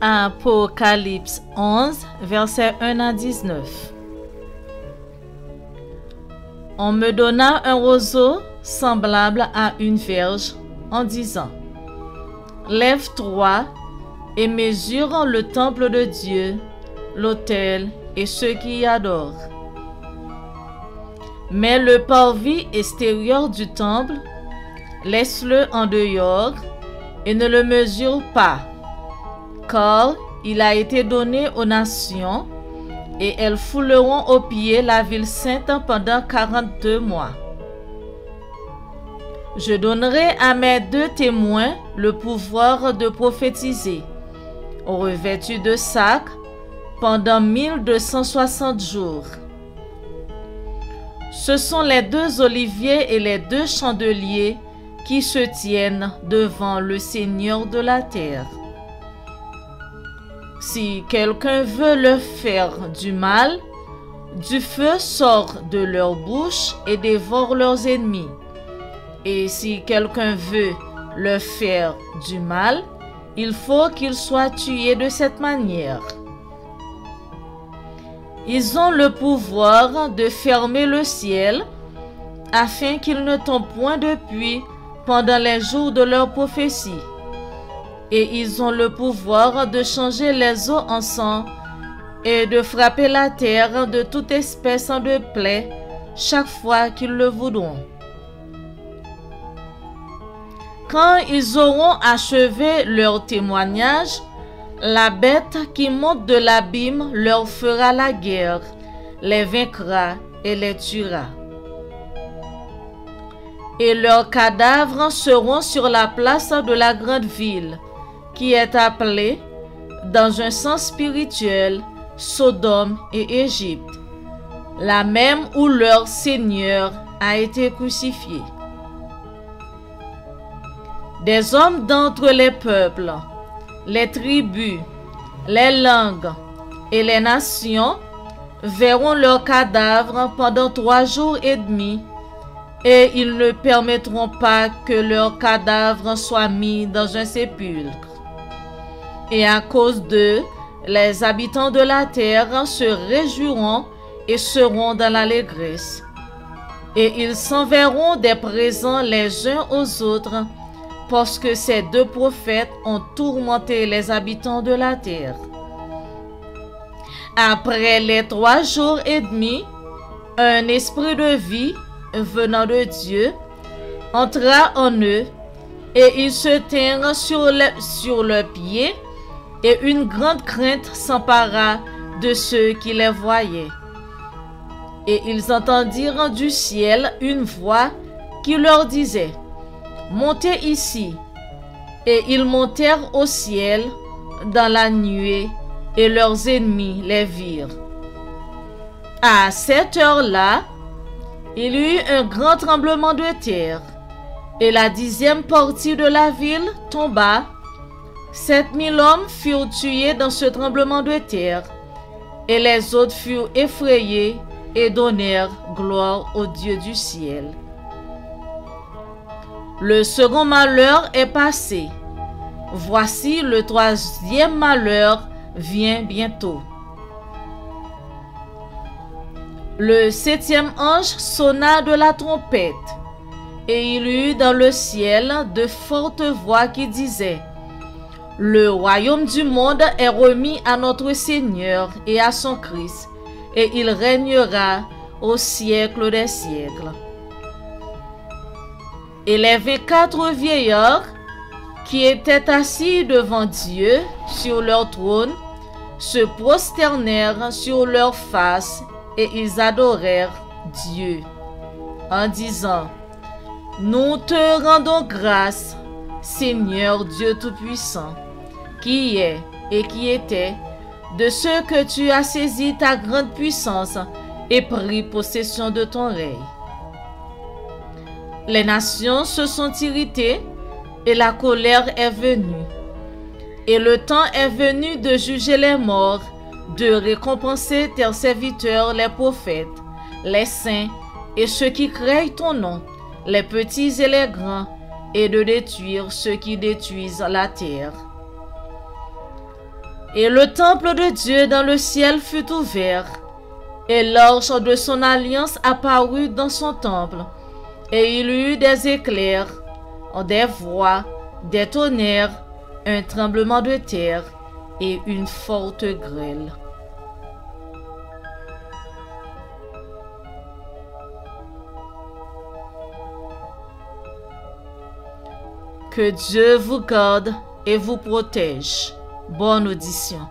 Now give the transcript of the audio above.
Apocalypse 11, versets 1 à 19. On me donna un roseau semblable à une verge en disant: Lève-toi et mesure le temple de Dieu, l'autel et ceux qui y adorent. Mais le parvis extérieur du temple, laisse-le en dehors et ne le mesure pas, car il a été donné aux nations et elles fouleront aux pieds la ville sainte pendant 42 mois. Je donnerai à mes 2 témoins le pouvoir de prophétiser, revêtus de sac, pendant 1260 jours. Ce sont les 2 oliviers et les 2 chandeliers qui se tiennent devant le Seigneur de la terre. Si quelqu'un veut leur faire du mal, du feu sort de leur bouche et dévore leurs ennemis. Et si quelqu'un veut leur faire du mal, il faut qu'il soit tué de cette manière. Ils ont le pouvoir de fermer le ciel, afin qu'il ne tombe point de pluie pendant les jours de leur prophétie. Et ils ont le pouvoir de changer les eaux en sang et de frapper la terre de toute espèce de plaie chaque fois qu'ils le voudront. Quand ils auront achevé leur témoignage, la bête qui monte de l'abîme leur fera la guerre, les vaincra et les tuera. Et leurs cadavres seront sur la place de la grande ville, qui est appelée, dans un sens spirituel, Sodome et Égypte, la même où leur Seigneur a été crucifié. Des hommes d'entre les peuples, les tribus, les langues et les nations verront leurs cadavres pendant 3 jours et demi, et ils ne permettront pas que leurs cadavres soient mis dans un sépulcre. Et à cause d'eux, les habitants de la terre se réjouiront et seront dans l'allégresse. Et ils s'enverront des présents les uns aux autres, parce que ces 2 prophètes ont tourmenté les habitants de la terre. Après les 3 jours et demi, un esprit de vie venant de Dieu entra en eux, et ils se tinrent sur leurs pieds, et une grande crainte s'empara de ceux qui les voyaient. Et ils entendirent du ciel une voix qui leur disait: Montez ici. Et ils montèrent au ciel dans la nuée, et leurs ennemis les virent. À cette heure-là, il y eut un grand tremblement de terre, et la 10e partie de la ville tomba. 7000 hommes furent tués dans ce tremblement de terre, et les autres furent effrayés et donnèrent gloire au Dieu du ciel. Le second malheur est passé. Voici le 3e malheur vient bientôt. Le 7e ange sonna de la trompette, et il y eut dans le ciel de fortes voix qui disaient: Le royaume du monde est remis à notre Seigneur et à son Christ, et il régnera au siècle des siècles. Et les 24 vieillards qui étaient assis devant Dieu sur leur trône se prosternèrent sur leurs faces et ils adorèrent Dieu en disant: Nous te rendons grâce, Seigneur Dieu Tout-Puissant, qui est et qui était, de ce que tu as saisi ta grande puissance et pris possession de ton règne. Les nations se sont irritées et la colère est venue. Et le temps est venu de juger les morts, de récompenser tes serviteurs les prophètes, les saints et ceux qui craignent ton nom, les petits et les grands, et de détruire ceux qui détruisent la terre. Et le temple de Dieu dans le ciel fut ouvert, et l'arche de son alliance apparut dans son temple. Et il y eut des éclairs, des voix, des tonnerres, un tremblement de terre et une forte grêle. Que Dieu vous garde et vous protège. Bonne audition.